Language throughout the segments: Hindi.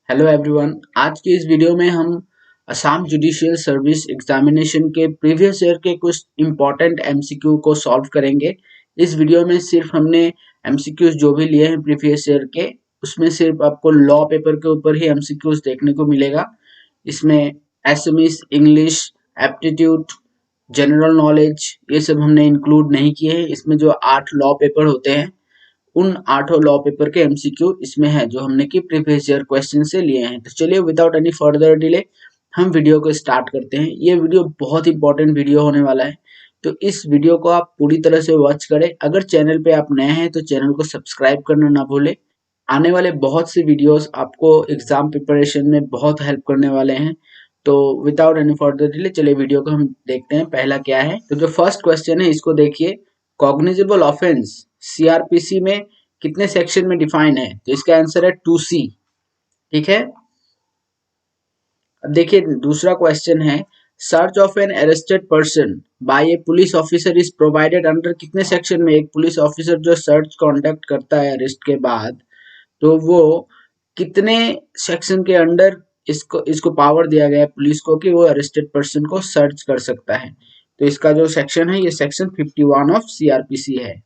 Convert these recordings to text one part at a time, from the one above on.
Hello everyone. आज की इस वीडियो में हम असम जुडिशियल सर्विस एग्जामिनेशन के प्रीवियस ईयर के कुछ इम्पॉर्टेंट एमसीक्यू को सॉल्व करेंगे। इस वीडियो में सिर्फ हमने एमसीक्यूज जो भी लिए हैं प्रीवियस ईयर के, उसमें सिर्फ आपको लॉ पेपर के ऊपर ही एमसीक्यूज देखने को मिलेगा। इसमें SMS, English, aptitude, general knowledge ये सब हमने इंक्लूड नहीं किए हैं। इसमें जो 8 लॉ पेपर होते हैं उन 8 लॉ पेपर के एमसीक्यू इसमें है जो हमने की प्रीवियस ईयर क्वेश्चन से लिए हैं। तो चलिए विदाउट एनी फर्दर डिले हम वीडियो को स्टार्ट करते हैं। ये वीडियो बहुत इंपॉर्टेंट वीडियो होने वाला है, तो इस वीडियो को आप पूरी तरह से वॉच करें। अगर चैनल पे आप नए हैं तो चैनल को सब्सक्राइब करना ना भूलें। आने वाले बहुत से वीडियोस आपको एग्जाम प्रिपरेशन में बहुत हेल्प करने वाले हैं। तो विदाउट एनी फर्दर डिले चलिए वीडियो को हम देखते हैं। पहला क्या है, तो जो फर्स्ट क्वेश्चन है इसको देखिए। कॉग्निजेबल ऑफेंस सीआरपीसी में कितने सेक्शन में डिफाइन है? तो इसका आंसर है 2C। ठीक है। अब देखिए दूसरा क्वेश्चन है, search of an arrested person by a police officer is provided under कितने सेक्शन में? एक पुलिस ऑफिसर जो सर्च कॉन्डक्ट करता है अरेस्ट के बाद, तो वो कितने सेक्शन के अंडर इसको पावर दिया गया है पुलिस को कि वो अरेस्टेड पर्सन को सर्च कर सकता है? तो इसका जो सेक्शन है ये सेक्शन 51 ऑफ सीआरपीसी है।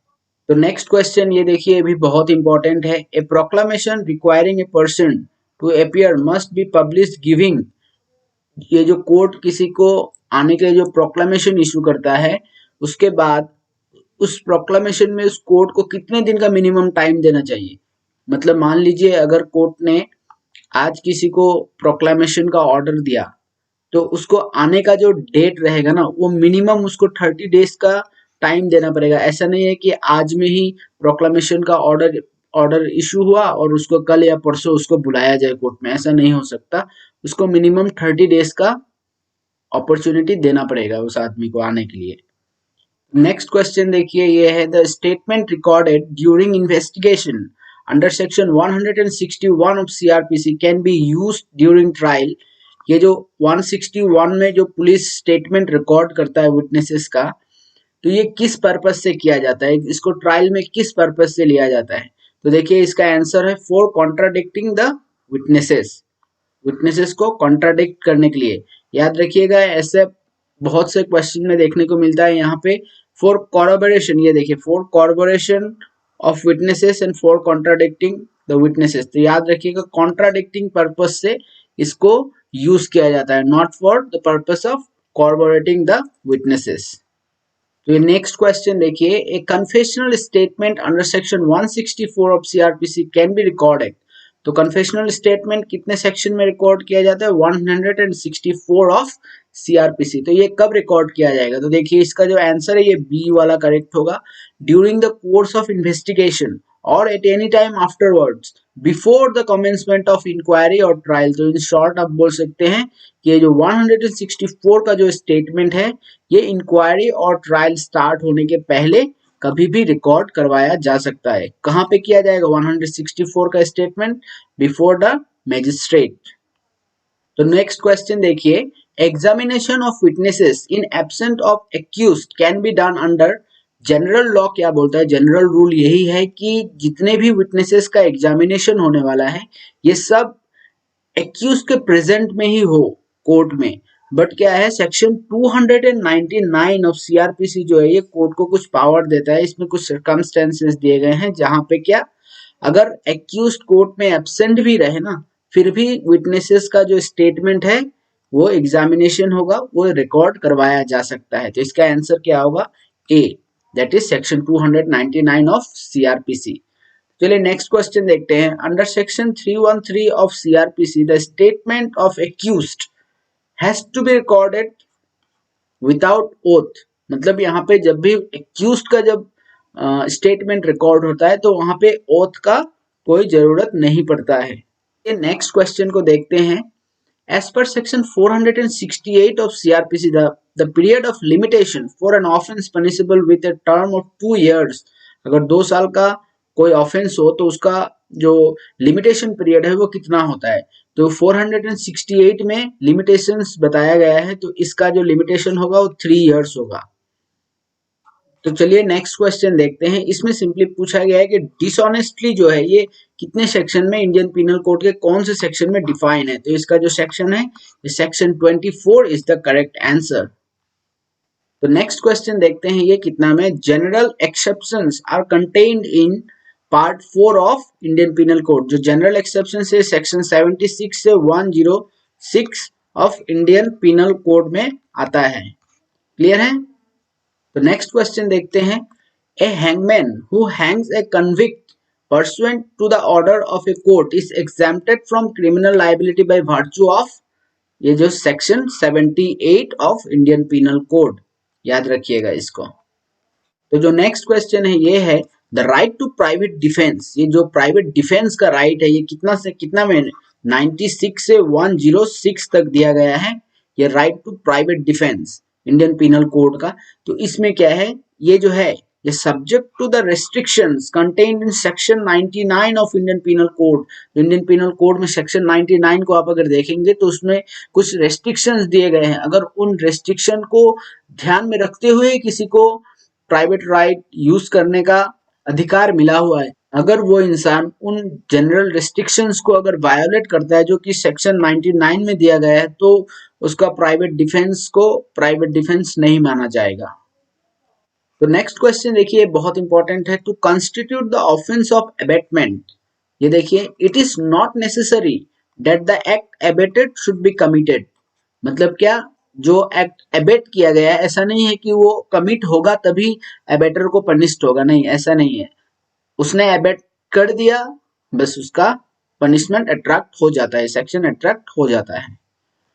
तो नेक्स्ट क्वेश्चन ये देखिए, भी बहुत इंपॉर्टेंट है। A proclamation requiring a person to appear must be publish giving. ये जो कोर्ट किसी को आने के लिए जो प्रोक्लामेशन इशू करता है, उसके बाद उस प्रोक्लामेशन में उस कोर्ट को कितने दिन का मिनिमम टाइम देना चाहिए? मतलब मान लीजिए अगर कोर्ट ने आज किसी को प्रोक्लामेशन का ऑर्डर दिया, तो उसको आने का जो डेट रहेगा ना, वो मिनिमम उसको 30 डेज का टाइम देना पड़ेगा। ऐसा नहीं है कि आज में ही प्रोक्लामेशन का ऑर्डर इशू हुआ और उसको कल या परसों उसको बुलाया जाए कोर्ट में, ऐसा नहीं हो सकता। उसको मिनिमम 30 डेज का अपॉर्चुनिटी देना पड़ेगा उस आदमी को आने के लिए। नेक्स्ट क्वेश्चन देखिए, ये है the statement recorded during investigation under section 161 of CrPC can be used during trial. ये जो 161 में जो पुलिस स्टेटमेंट रिकॉर्ड करता है विटनेसेस का, तो ये किस पर्पस से किया जाता है? इसको ट्रायल में किस पर्पस से लिया जाता है? तो देखिए इसका आंसर है for contradicting the witnesses. Witnesses को कॉन्ट्राडिक्ट करने के लिए। याद रखिएगा, ऐसे बहुत से क्वेश्चन में देखने को मिलता है यहाँ पे फॉर कॉरबोरेशन। ये देखिए, for corroboration of witnesses and for contradicting the witnesses. तो याद रखिएगा कॉन्ट्राडिक्टिंग पर्पस से इसको यूज किया जाता है, not for the purpose of corroborating the witnesses. तो ये नेक्स्ट क्वेश्चन देखिए, a confessional statement under section 164 of CrPC can be recorded. तो कन्फेशनल स्टेटमेंट कितने सेक्शन में रिकॉर्ड किया जाता है? 164 ऑफ सीआरपीसी। तो ये कब रिकॉर्ड किया जाएगा? तो देखिए इसका जो आंसर है ये बी वाला करेक्ट होगा। During the course of investigation or at any time afterwards before the commencement of inquiry or trial. तो इन शॉर्ट आप बोल सकते हैं कि ये जो 164 का जो स्टेटमेंट है ये इंक्वायरी और ट्रायल स्टार्ट होने के पहले कभी भी रिकॉर्ड करवाया जा सकता है। कहां पे किया जाएगा 164 का स्टेटमेंट? Before the magistrate. तो नेक्स्ट क्वेश्चन देखिए, examination of witnesses in absent of accused can be done under general law. क्या बोलता है? जनरल रूल यही है कि जितने भी विटनेसेस का एग्जामिनेशन होने वाला है ये सब एक्यूज के प्रेजेंट में ही हो कोर्ट में। बट क्या है, सेक्शन 299 ऑफ सीआरपीसी जो है ये कोर्ट को कुछ पावर देता है। इसमें कुछ सर्कमस्टेंसेस दिए गए हैं जहां पे क्या, अगर एक्यूज्ड कोर्ट में एब्सेंट भी रहे ना, फिर भी विटनेसेस का जो स्टेटमेंट है वो एग्जामिनेशन होगा, वो रिकॉर्ड करवाया जा सकता है। तो इसका आंसर क्या होगा? A, that is section 299 of CrPC. चलिए नेक्स्ट क्वेश्चन देखते हैं। Under section 313 of CrPC the statement of accused has to be recorded without oath. मतलब यहाँ पे जब भी एक्यूज्ड का जब स्टेटमेंट रिकॉर्ड होता है तो वहां पे ओथ का कोई जरूरत नहीं पड़ता है। ये नेक्स्ट क्वेश्चन को देखते हैं। As per section 468 of CrPC the period of limitation for an offence punishable with a term of 2 years। अगर 2 साल का कोई ऑफेंस हो तो उसका जो लिमिटेशन पीरियड है वो कितना होता है? तो 468 में लिमिटेशंस बताया गया है, तो इसका जो लिमिटेशन होगा वो 3 years होगा। तो चलिए नेक्स्ट क्वेश्चन देखते हैं। इसमें सिंपली पूछा गया है कि डिसऑनेस्टली जो है ये कितने सेक्शन में, इंडियन पिनल कोड के कौन से सेक्शन में डिफाइन है। तो इसका जो सेक्शन है section 24 is the correct answer. तो नेक्स्ट क्वेश्चन देखते हैं ये कितना में, general exceptions are contained in part 4 of Indian Penal Code. जो जनरल एक्सेप्शन है सेक्शन 76 से 106 ऑफ इंडियन पिनल कोड में आता है। क्लियर है। तो नेक्स्ट क्वेश्चन देखते हैं, a hangman who hangs a convict pursuant to the order of a court is exempted from criminal liability by virtue of, ये जो section 78 of Indian Penal code, याद रखिएगा इसको। तो जो नेक्स्ट क्वेश्चन है ये है, the right to private defence. ये जो प्राइवेट डिफेंस का राइट है ये कितना से कितना में 96 से 106 तक दिया गया है, ये right to private defence Indian Penal Code का। तो इसमें क्या है, ये जो है ये subject to the restrictions contained in section 99 of Indian Penal Code. Indian Penal Code में सेक्शन 99 को आप अगर देखेंगे तो उसमें कुछ रेस्ट्रिक्शंस दिए गए हैं। अगर उन रेस्ट्रिक्शन को ध्यान में रखते हुए किसी को प्राइवेट राइट यूज करने का अधिकार मिला हुआ है, अगर वो इंसान उन जनरल रेस्ट्रिक्शंस को अगर वायोलेट करता है जो कि सेक्शन 99 में दिया गया है, तो उसका प्राइवेट डिफेंस को प्राइवेट डिफेंस नहीं माना जाएगा। तो नेक्स्ट क्वेश्चन देखिए बहुत इंपॉर्टेंट है, to constitute the offence of abetment. ये देखिए, it is not necessary that the act abetted should be committed. मतलब क्या, जो एक्ट एबेट किया गया है ऐसा नहीं है कि वो कमिट होगा तभी एबेटर को पनिश्ड होगा, नहीं ऐसा नहीं है। उसने एबेट कर दिया बस उसका पनिशमेंट अट्रैक्ट हो जाता है, सेक्शन अट्रैक्ट हो जाता है।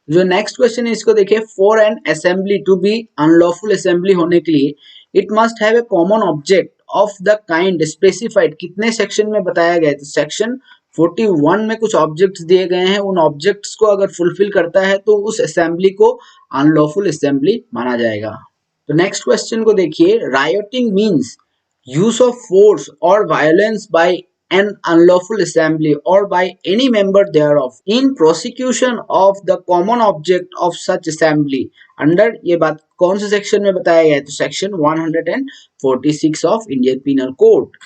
जो नेक्स्ट क्वेश्चन है इसको देखिए, for an assembly to be unlawful assembly होने के लिए it must have a common object of the kind specified. कितने सेक्शन में बताया गया है, तो सेक्शन 41 में कुछ ऑब्जेक्ट्स दिए गए हैं। उन ऑब्जेक्ट्स को अगर फुलफिल करता है तो उस असेंबली को अनलॉफुल असेंबली माना जाएगा। तो नेक्स्ट क्वेश्चन को देखिए, रायोटिंग means use of force or violence by an unlawful assembly or by any member thereof in prosecution of the common object of such assembly under, ये बात कौन से सेक्शन में बताया गया है, तो section 146 of Indian Penal Code.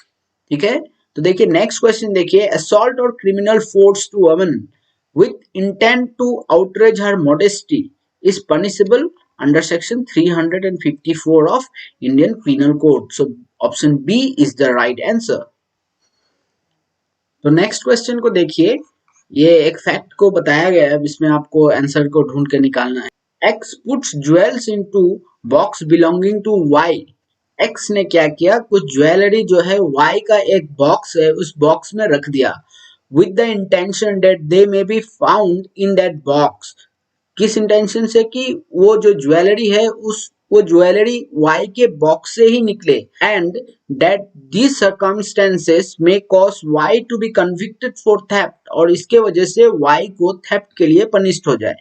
ठीक है। तो देखिए नेक्स्ट क्वेश्चन देखिए, असॉल्ट और criminal force to woman with intent to outrage her modesty is punishable under section 354 of Indian Penal Code. So option B is the right answer. तो नेक्स्ट क्वेश्चन को देखिए, ये एक फैक्ट को बताया गया है, इसमें आपको आंसर को ढूंढ के निकालना है। X puts jewels into box belonging to Y. X ने क्या किया, कुछ ज्वेलरी जो है Y का एक बॉक्स है उस बॉक्स में रख दिया, with the intention that they may be found in that box. किस इंटेंशन से, कि वो जो ज्वेलरी है वो ज्वेलरी Y के बॉक्स से ही निकले, and that these circumstances may cause Y to be convicted for theft, और इसके वजह से Y को थेफ्ट के लिए पनिश्ड हो जाए।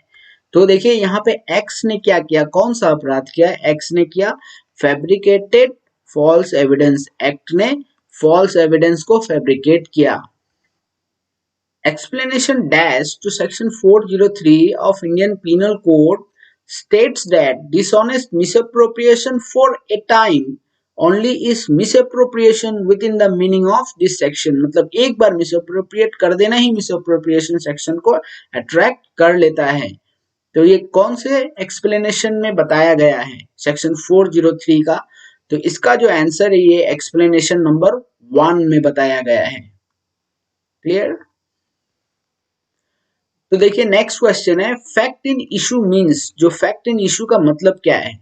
तो देखिए यहाँ पे X ने क्या किया, कौन सा अपराध किया, X ने किया फैब्रिकेटेड फॉल्स एविडेंस। एक्ट ने फॉल्स एविडेंस को फैब्रिकेट किया। Explanation dash to section 403 of Indian Penal Code states that dishonest misappropriation for a time only is misappropriation within the meaning of this section। मतलब एक बार misappropriate कर देना ही misappropriation section को attract कर लेता है। तो ये कौन से explanation में बताया गया है, section 403 का। तो इसका जो आंसर है ये explanation नंबर 1 में बताया गया है। क्लियर। तो देखिए नेक्स्ट क्वेश्चन है, फैक्ट इन इशू मींस। जो फैक्ट इन इशू का मतलब क्या है,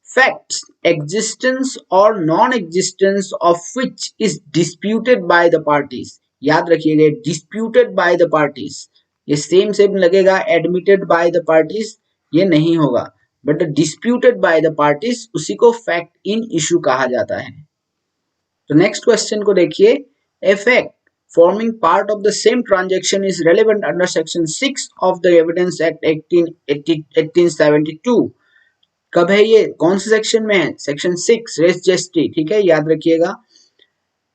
फैक्ट्स एग्जिस्टेंस और non existence of which is disputed by the parties. याद रखिएगा, डिस्प्यूटेड बाय द पार्टीज, ये सेम लगेगा, एडमिटेड बाय द पार्टीज ये नहीं होगा, but disputed by the parties उसी को फैक्ट इन इशू कहा जाता है। तो नेक्स्ट क्वेश्चन को देखिए, a fact forming part of the same transaction is relevant under section 6 of the Evidence Act 1872। कब है ये, कौन से सेक्शन में है, सेक्शन 6 रेस जेस्टी। ठीक है, याद रखिएगा।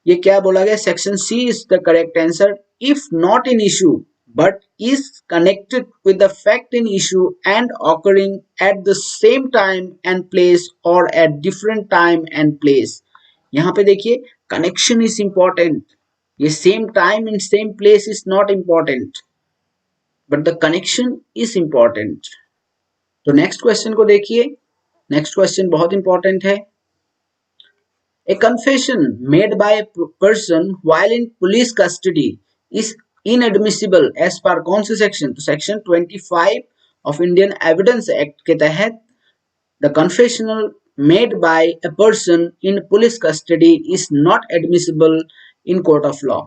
ये क्या बोला गया, section C is the correct answer. If not in issue but is connected with the fact in issue and occurring at the same time and place or at different time and place। यहाँ पे देखिए कनेक्शन इज इंपॉर्टेंट, ये same time in same place is not important, but the connection is important. तो नेक्स्ट क्वेश्चन को देखिए, नेक्स्ट क्वेश्चन बहुत इंपॉर्टेंट है। A confession made by a person while in police custody is inadmissible as per कौन से सेक्शन? तो section 25 of Indian Evidence Act के तहत the confessional made by a person in police custody is not admissible in court of law।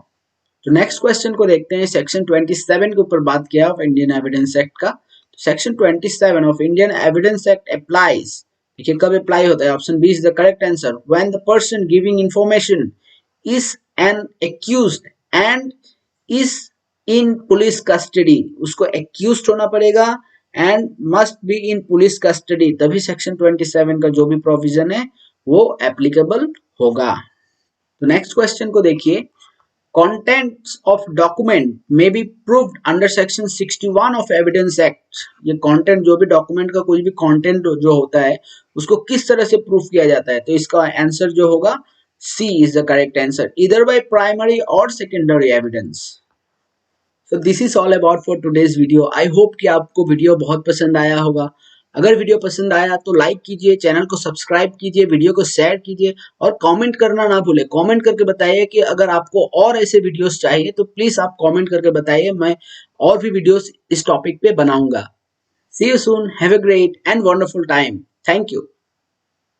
तो नेक्स्ट क्वेश्चन को देखते हैं। सेक्शन 27 के ऊपर बात किया ऑफ इंडियन एविडेंस एक्ट का। Section 27 of Indian evidence act applies, देखिए कब अप्लाई होता है? Option B is the correct answer. When the person giving information is an accused and is in police custody, उसको एक्यूज्ड होना पड़ेगा and must be in police custody, तभी सेक्शन 27 का जो भी प्रोविजन है वो एप्लीकेबल होगा। तो नेक्स्ट क्वेश्चन को देखिए। Contents of document may be proved under section 61 of evidence act। ये content, जो भी document का कोई भी content जो होता है उसको किस तरह से proof किया जाता है? तो इसका आंसर जो होगा C is the correct answer, either by primary or secondary evidence। So this is all about for today's video। I hope कि आपको वीडियो बहुत पसंद आया होगा। अगर वीडियो पसंद आया तो लाइक कीजिए, चैनल को सब्सक्राइब कीजिए, वीडियो को शेयर कीजिए और कमेंट करना ना भूलें। कमेंट करके बताइए कि अगर आपको और ऐसे वीडियोस चाहिए तो प्लीज आप कमेंट करके बताइए, मैं और भी वीडियोस इस टॉपिक पे बनाऊंगा। See you soon, have a great and wonderful time. Thank you.